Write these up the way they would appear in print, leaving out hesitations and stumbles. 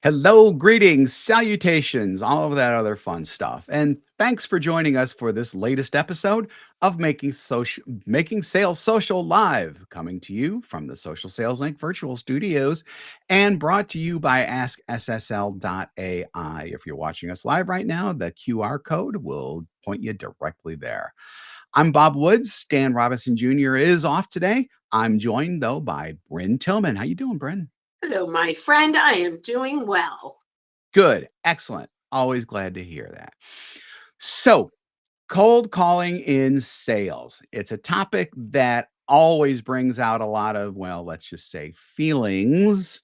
Hello, greetings, salutations, all of that other fun stuff. And thanks for joining us for this latest episode of Making Sales Social Live, coming to you from the Social Sales Link virtual studios and brought to you by AskSSL.ai. If you're watching us live right now, the QR code will point you directly there. I'm Bob Woods. Stan Robinson Jr. is off today. I'm joined though by Bryn Tillman. How you doing, Bryn? Hello, my friend. I am doing well. Good. Excellent. Always glad to hear that. So, cold calling in sales. It's a topic that always brings out a lot of, well, let's just say feelings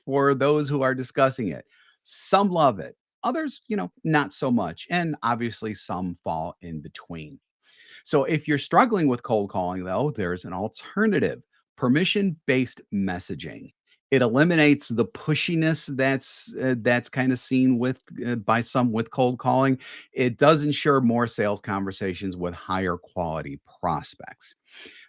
for those who are discussing it. Some love it. Others, not so much. And obviously some fall in between. So if you're struggling with cold calling, though, there's an alternative, permission based messaging. It eliminates the pushiness that's kind of seen with by some with cold calling. It does ensure more sales conversations with higher quality prospects.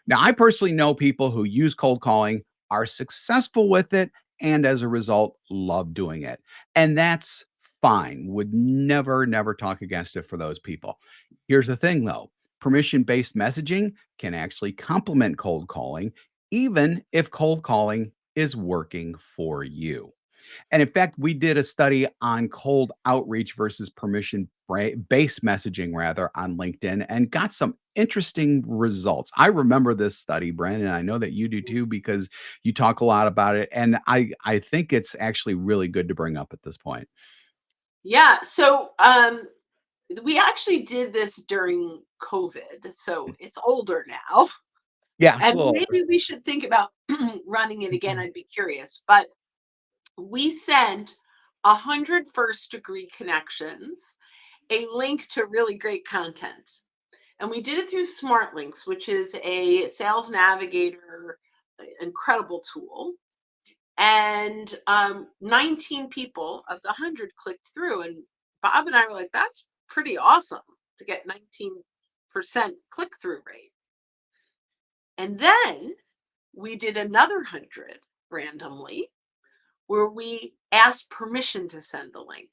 Now, I personally know people who use cold calling, are successful with it, and as a result, love doing it. And that's fine. Would never talk against it for those people. Here's the thing though, permission based messaging can actually complement cold calling, even if cold calling is working for you. And in fact, we did a study on cold outreach versus based messaging, rather, on LinkedIn and got some interesting results. I remember this study, Brandon, and I know that you do too, because you talk a lot about it. And I think it's actually really good to bring up at this point. Yeah. We actually did this during COVID. So it's older now. Yeah, it's a And little maybe we should think about running it again. I'd be curious. But we sent 100 first degree connections a link to really great content. And we did it through Smart Links, which is a sales navigator, incredible tool. And 19 people of the 100 clicked through. And Bob and I were like, that's pretty awesome to get 19% click through rate. And then we did another 100 randomly where we asked permission to send the link.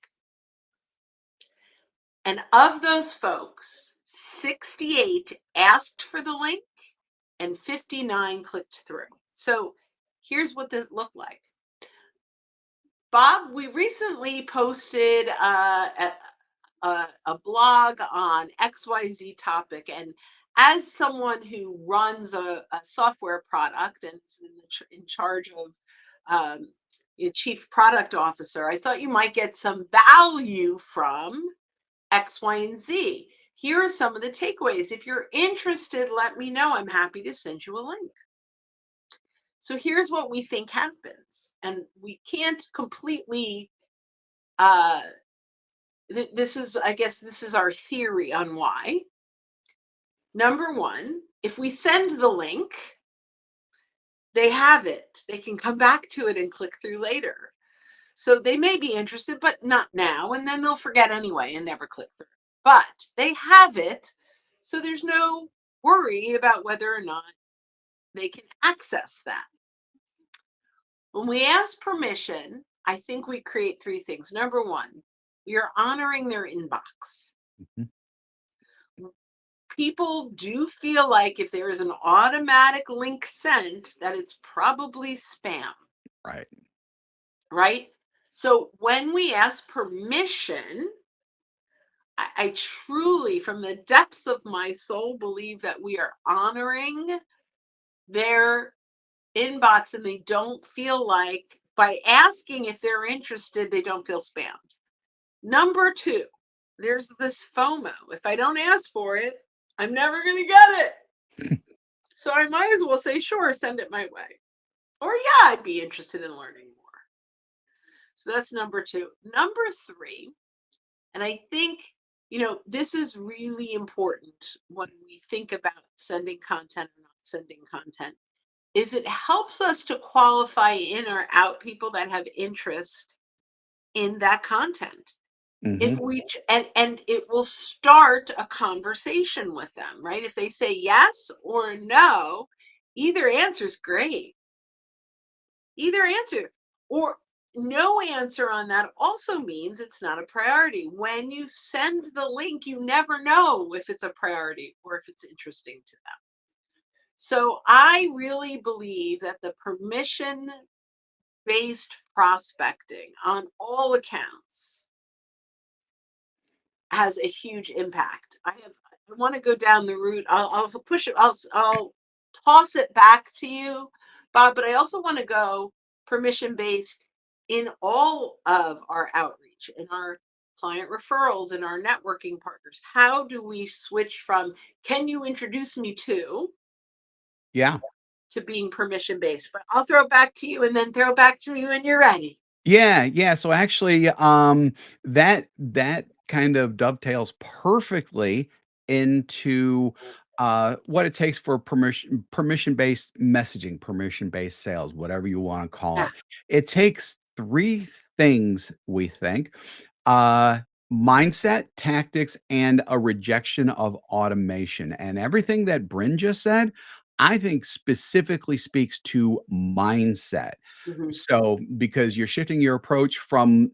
And of those folks, 68 asked for the link and 59 clicked through. So here's what this looked like. Bob, we recently posted a blog on XYZ topic. And as someone who runs a software product and is in charge of chief product officer, I thought you might get some value from X, Y, and Z. Here are some of the takeaways. If you're interested, let me know. I'm happy to send you a link. So here's what we think happens. And we can't completely uh, I guess this is our theory on why. Number one, if we send the link, they have it. They can come back to it and click through later. So they may be interested, but not now. And then they'll forget anyway and never click through. But they have it. So there's no worry about whether or not they can access that. When we ask permission, I think we create three things. Number one, we are honoring their inbox. Mhm. People do feel like if there is an automatic link sent, that it's probably spam, Right. right? So when we ask permission, I truly, from the depths of my soul, believe that we are honoring their inbox and they don't feel like, by asking if they're interested, they don't feel spammed. Number two, there's this FOMO. If I don't ask for it, I'm never going to get it. So I might as well say, sure, send it my way. Or, yeah, I'd be interested in learning more. So that's number two. Number three, and I think, this is really important when we think about sending content or not sending content, is it helps us to qualify in or out people that have interest in that content. If Hmm. we and it will start a conversation with them, right? If they say yes or no, either answer is great. Either answer. Or no answer on that also means it's not a priority. When you send the link, you never know if it's a priority or if it's interesting to them. So I really believe that the permission based prospecting on all accounts has a huge impact. I want to go down the route. I'll push it. I'll toss it back to you, Bob. But I also want to go permission based in all of our outreach, in our client referrals, in our networking partners. How do we switch from "Can you introduce me Yeah. to being permission based?" But I'll throw it back to you, and then throw it back to me when you're ready. Yeah, yeah. So actually, that kind of dovetails perfectly into what it takes for permission-based messaging, permission-based sales, whatever you want to call Yeah. it. It takes three things, we think. Uh Mindset, tactics, and a rejection of automation. And everything that Bryn just said, I think specifically speaks to mindset. Mhm. So, because you're shifting your approach from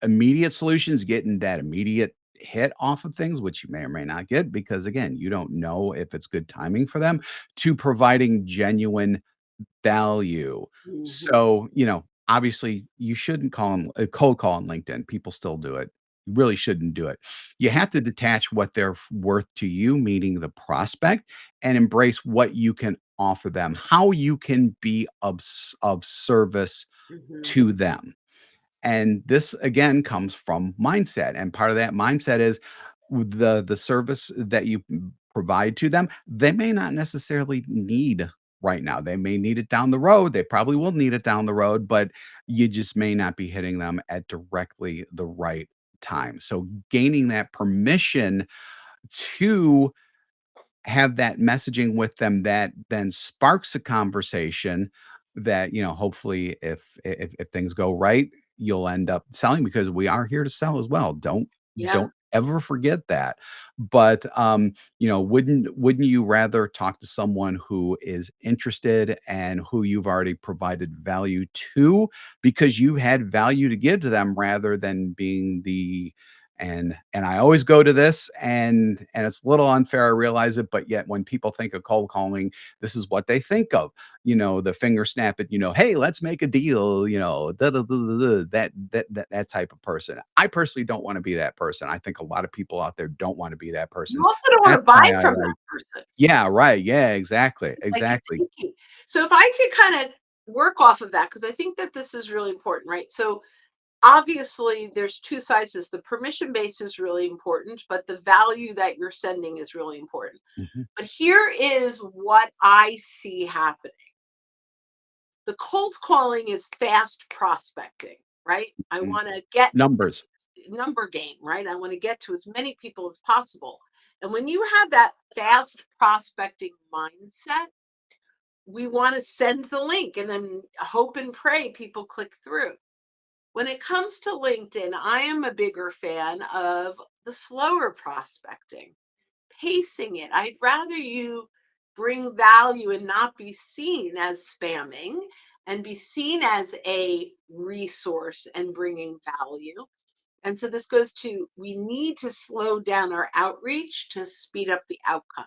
immediate solutions, getting that immediate hit off of things, which you may or may not get, because again, you don't know if it's good timing for them, to providing genuine value. Mhm. So, obviously, you shouldn't call them a cold call on LinkedIn. People still do it. You really shouldn't do it. You have to detach what they're worth to you, meaning the prospect, and embrace what you can offer them, how you can be of service Mhm. to them. And this again comes from mindset. And part of that mindset is the service that you provide to them, they may not necessarily need right now. They may need it down the road. They probably will need it down the road, but you just may not be hitting them at directly the right time. So gaining that permission to have that messaging with them that then sparks a conversation that, hopefully if things go right, you'll end up selling because we are here to sell as well. Yeah. Don't ever forget that. But wouldn't you rather talk to someone who is interested and who you've already provided value to because you had value to give to them rather than being the and I always go to this, and it's a little unfair, I realize it, but yet when people think of cold calling, this is what they think of. The finger snap it, "Hey, let's make a deal," da, da, da, da, da, that type of person. I personally don't wanna be that person. I think a lot of people out there don't wanna be that You person. also don't want That's to buy why I from that like. person. Yeah, right, yeah, exactly, Like it's exactly. icky. So if I could kind of work off of that, because I think that this is really important, right? So obviously there's two sides to this. The permission based is really important, but the value that you're sending is really important. Mhm, But here is what I see happening. The cold calling is fast prospecting, right? I mm. want to get Numbers. number game, right? I want to get to as many people as possible. And when you have that fast prospecting mindset, we want to send the link and then hope and pray people click through. When it comes to LinkedIn, I am a bigger fan of the slower prospecting, pacing it. I'd rather you bring value and not be seen as spamming and be seen as a resource and bringing value. And so this goes to we need to slow down our outreach to speed up the outcome.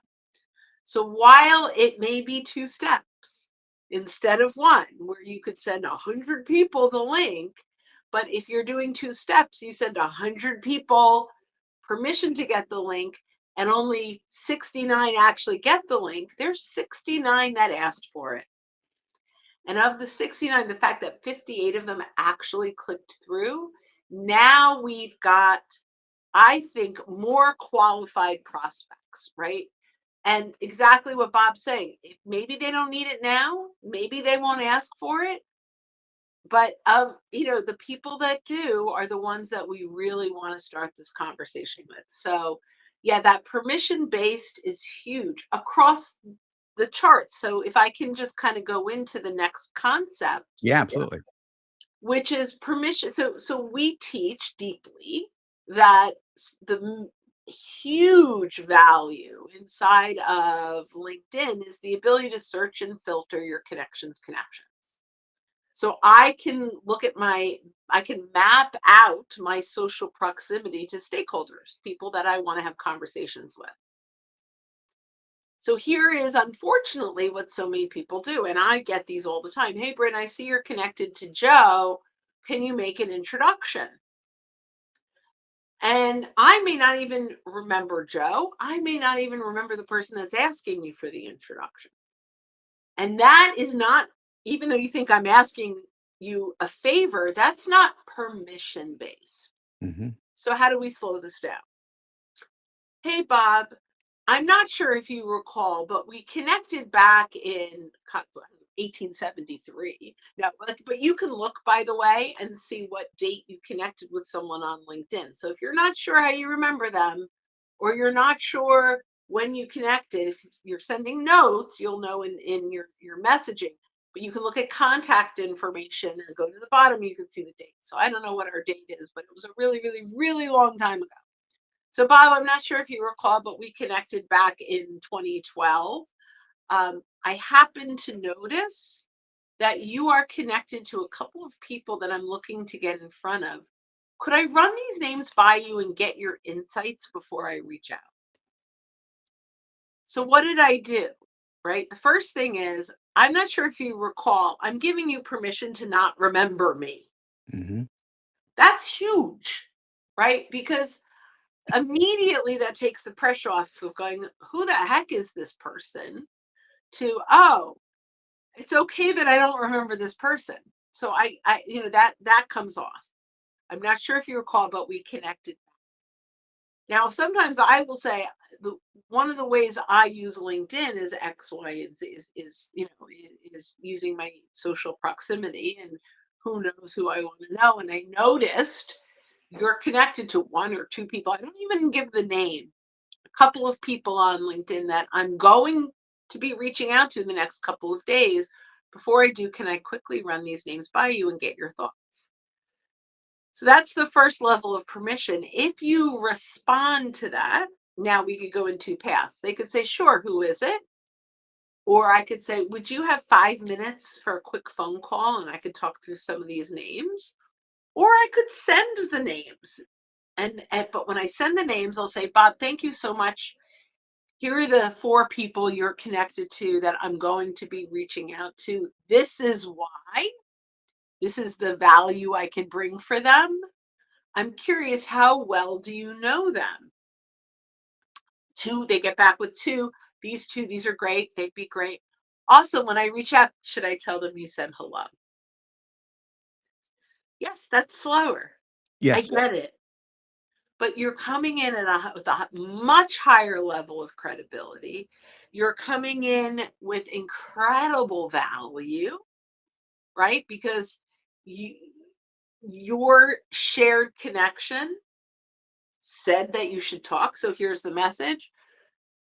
So while it may be two steps instead of one, where you could send 100 people the link, but if you're doing two steps, you send 100 people permission to get the link and only 69 actually get the link, there's 69 that asked for it. And of the 69, the fact that 58 of them actually clicked through, now we've got, I think, more qualified prospects, right? And exactly what Bob's saying. Maybe they don't need it now. Maybe they won't ask for it. But the people that do are the ones that we really want to start this conversation with. So yeah, that permission based is huge across the charts. So if I can just kind of go into the next concept, Yeah, absolutely. which is permission. So we teach deeply that the huge value inside of LinkedIn is the ability to search and filter your connections. So I can I can map out my social proximity to stakeholders, people that I want to have conversations with. So here is unfortunately what so many people do, and I get these all the time. Hey, Bryn, I see you're connected to Joe. Can you make an introduction? And I may not even remember Joe. I may not even remember the person that's asking me for the introduction. And that is not, even though you think I'm asking you a favor, that's not permission based. Mhm. So, how do we slow this down? Hey, Bob, I'm not sure if you recall, but we connected back in 1873. No, but you can look, by the way, and see what date you connected with someone on LinkedIn. So if you're not sure how you remember them, or you're not sure when you connected, if you're sending notes, you'll know in your messaging. But you can look at contact information and go to the bottom, you can see the date. So I don't know what our date is, but it was a really, really, really long time ago. So, Bob, I'm not sure if you recall, but we connected back in 2012. I happen to notice that you are connected to a couple of people that I'm looking to get in front of. Could I run these names by you and get your insights before I reach out? So, what did I do? Right. The first thing is, I'm not sure if you recall, I'm giving you permission to not remember me. Mhm. That's huge, right? Because immediately that takes the pressure off of going, who the heck is this person? To, oh, it's okay that I don't remember this person. So that comes off. I'm not sure if you recall, but we connected. Now, sometimes I will say one of the ways I use LinkedIn is X, Y, and Z is using my social proximity, and who knows who I want to know. And I noticed you're connected to one or two people. I don't even give the name. A couple of people on LinkedIn that I'm going to be reaching out to in the next couple of days. Before I do, can I quickly run these names by you and get your thoughts? So that's the first level of permission. If you respond to that, now we could go in two paths. They could say, sure, who is it? Or I could say, would you have 5 minutes for a quick phone call and I could talk through some of these names? Or I could send the names. And but when I send the names, I'll say, Bob, thank you so much. Here are the 4 people you're connected to that I'm going to be reaching out to. This is why. This is the value I can bring for them. I'm curious, how well do you know them? 2, they get back with 2. These 2, these are great. They'd be great. Also, when I reach out, should I tell them you said hello? Yes, that's slower. I Yes. get it. But you're coming in at with a much higher level of credibility. You're coming in with incredible value, right? Because you, your shared connection said that you should talk. So here's the message.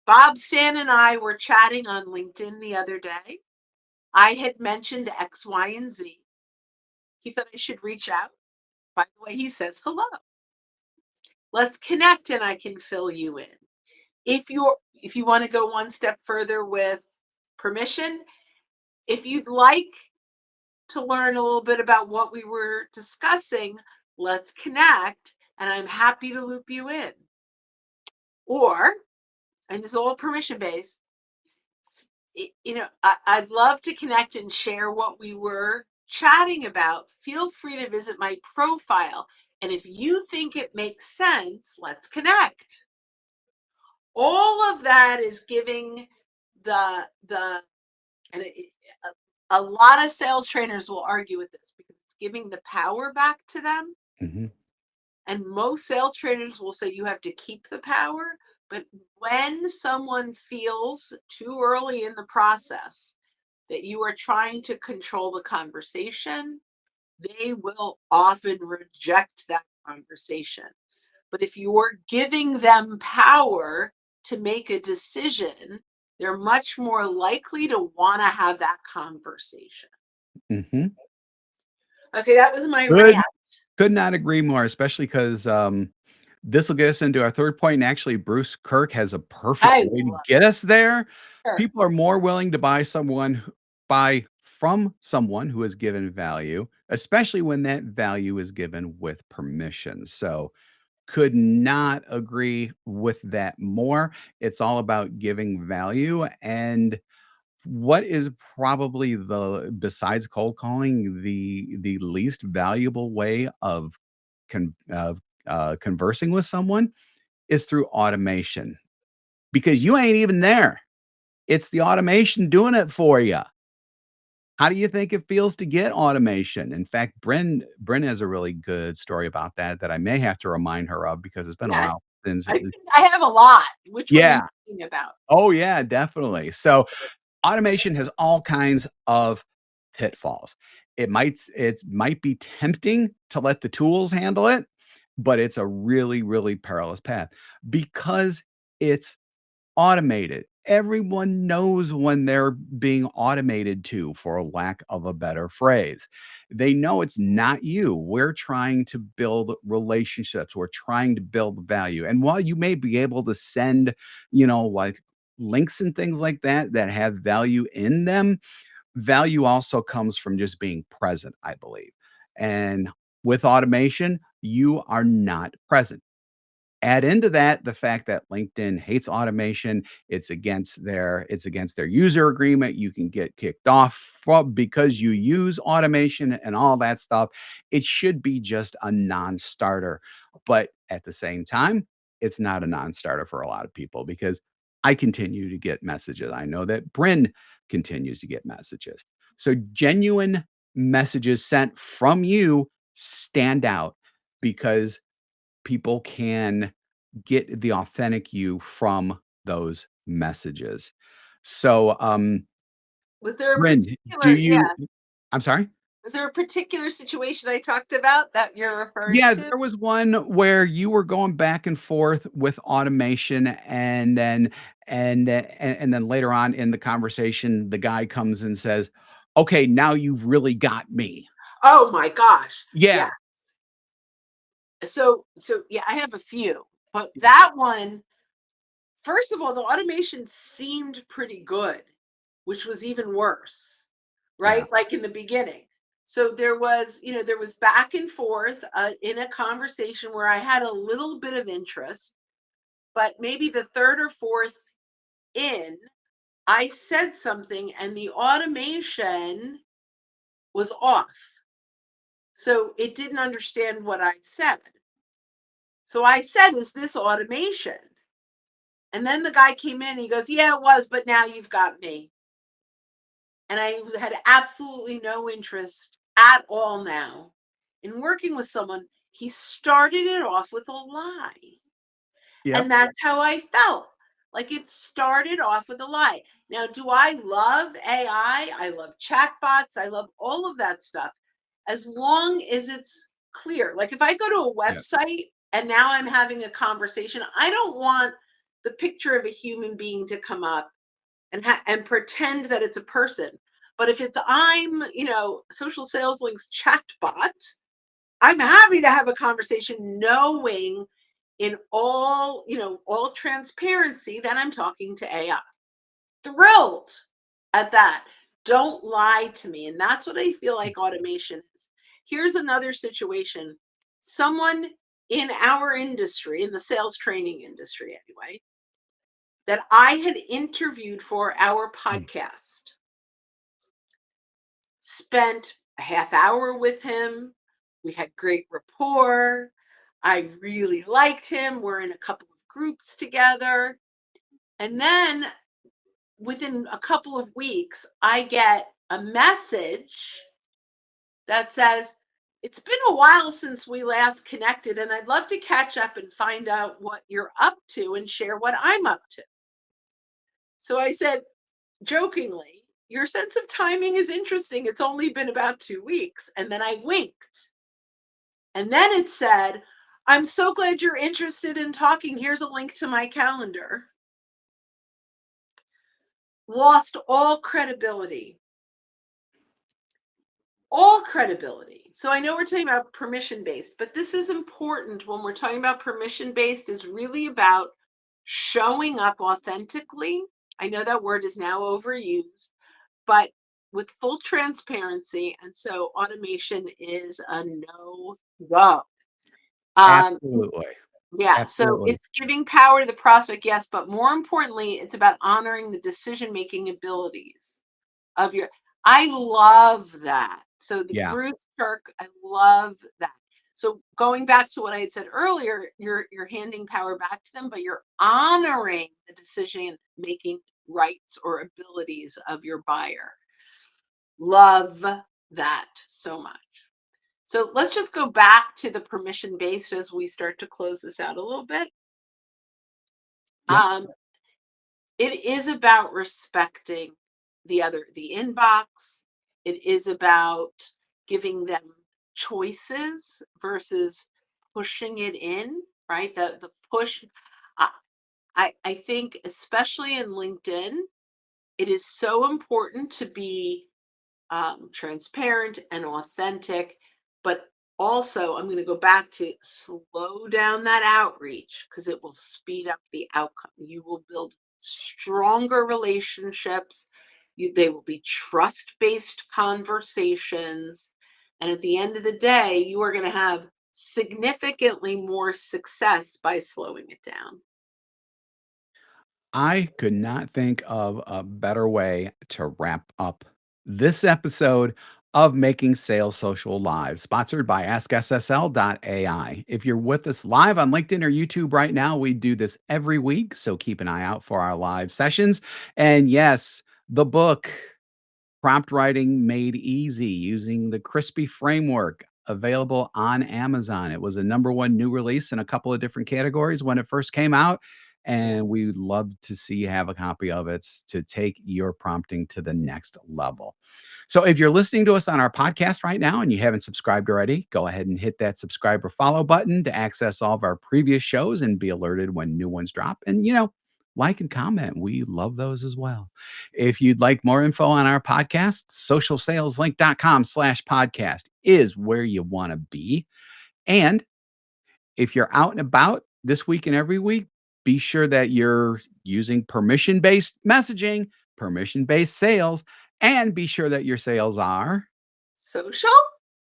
Bob, Stan, and I were chatting on LinkedIn the other day. I had mentioned X, Y, and Z. He thought I should reach out. By the way, he says hello. Let's connect and I can fill you in. If you want to go one step further with permission, if you'd like to learn a little bit about what we were discussing, let's connect and I'm happy to loop you in. Or, and this is all permission based, I'd love to connect and share what we were chatting about. Feel free to visit my profile. And if you think it makes sense, let's connect. All of that is giving the and a lot of sales trainers will argue with this because it's giving the power back to them. Mhm. And most sales trainers will say you have to keep the power. But when someone feels too early in the process that you are trying to control the conversation, they will often reject that conversation. But if you're giving them power to make a decision, they're much more likely to want to have that conversation. Mhm. Okay, that was my Good. rant. Could not agree more, especially 'cause, this will get us into our 3rd point, and actually, Bruce Kirk has a perfect I way to love get us there. her. People are more willing to buy from someone who has given value, especially when that value is given with permission. So, could not agree with that more. It's all about giving value. And what is probably the besides cold calling, the least valuable way of conversing with someone is through automation, because you ain't even there. It's the automation doing it for you. How do you think it feels to get automation? In fact, Bryn has a really good story about that that I may have to remind her of because it's been a Yes, while since I think I have a lot. Which one are you Yeah. thinking about? Oh, yeah, definitely. So, automation has all kinds of pitfalls. It might be tempting to let the tools handle it, but it's a really, really perilous path because it's automated. Everyone knows when they're being automated to, for lack of a better phrase. They know it's not you. We're trying to build relationships. We're trying to build value. And while you may be able to send, like links and things like that that have value in them, value also comes from just being present, I believe. And with automation, you are not present. Add into that the fact that LinkedIn hates automation. It's against their user agreement. You can get kicked off because you use automation and all that stuff. It should be just a non-starter. But at the same time, it's not a non-starter for a lot of people because I continue to get messages. I know that Bryn continues to get messages. So genuine messages sent from you stand out because people can get the authentic you from those messages. So, Was there a Bryn, do particular you yeah, I'm sorry? was there a particular situation I talked about that you're referring Yeah, to? there was one where you were going back and forth with automation, and then later on in the conversation, the guy comes and says, "Okay, now you've really got me." Oh my gosh. Yeah. Yeah, So yeah, I have a few. But that one, first of all, the automation seemed pretty good, which was even worse, yeah, right? Like in the beginning. So there was back and forth in a conversation where I had a little bit of interest, but maybe the third or fourth in, I said something and the automation was off. So it didn't understand what I said. So I said, "Is this automation?" And then the guy came in, he goes, "Yeah, it was, but now you've got me." And I had absolutely no interest at all now in working with someone. He started it off with a lie. yep, And that's how I felt. Like it started off with a lie. Now, do I love AI? I love chatbots. I love all of that stuff as long as it's clear. Like if I go to a yep, website and now I'm having a conversation, I don't want the picture of a human being to come up and pretend that it's a person. But if it's Social Sales Link's chatbot, I'm happy to have a conversation knowing in all transparency that I'm talking to AI. Thrilled at that. Don't lie to me. And that's what I feel like automation is. Here's another situation. Someone in our industry, in the sales training industry anyway, that I had interviewed for our mm, podcast, spent a half hour with him. We had great rapport. I really liked him. We're in a couple of groups together. And then within a couple of weeks, I get a message that says, "It's been a while since we last connected, and I'd love to catch up and find out what you're up to and share what I'm up to." So I said, jokingly, "Your sense of timing is interesting. It's only been about 2 weeks." And then I winked. And then it said, "I'm so glad you're interested in talking. Here's a link to my calendar." Lost all credibility. All credibility. So I know we're talking about permission based, but this is important when we're talking about permission based is really about showing up authentically. I know that word is now overused, but with full transparency, and so automation is a no go. Um, Absolutely. yeah, so Absolutely. it's giving power to the prospect, yes, but more importantly, it's about honoring the decision-making abilities of your I love that. So the Yeah. Bruce Kirk, I love that. So going back to what I had said earlier, you're handing power back to them, but you're honoring the decision making rights or abilities of your buyer. Love that so much. So let's just go back to the permission based as we start to close this out a little bit. Yep. Um, it is about respecting the inbox. It is about giving them choices versus pushing it in, right? The push. I I think especially in LinkedIn, it is so important to be transparent and authentic. But also, I'm going to go back to slow down that outreach because it will speed up the outcome. You will build stronger relationships. They will be trust based conversations. And at the end of the day, you are going to have significantly more success by slowing it down. I could not think of a better way to wrap up this episode of Making Sales Social Live, sponsored by AskSSL.ai. If you're with us live on LinkedIn or YouTube right now, we do this every week. So keep an eye out for our live sessions. And yes, the book, Prompt Writing Made Easy using the Crispy framework, available on Amazon. It was a number one new release in a couple of different categories when it first came out. And we would love to see you have a copy of it to take your prompting to the next level. So if you're listening to us on our podcast right now and you haven't subscribed already, go ahead and hit that subscribe or follow button to access all of our previous shows and be alerted when new ones drop. And, like and comment. We love those as well. If you'd like more info on our podcast, socialsaleslink.com/podcast is where you want to be. And if you're out and about this week and every week, be sure that you're using permission based messaging, permission based sales, and be sure that your sales are Social?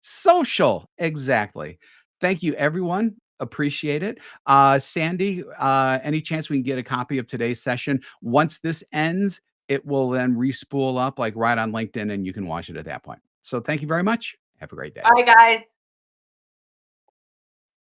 social. Exactly. Thank you, everyone. Appreciate it. Sandy, any chance we can get a copy of today's session? Once this ends, it will then respool up like right on LinkedIn and you can watch it at that point. So thank you very much. Have a great day. Bye, guys.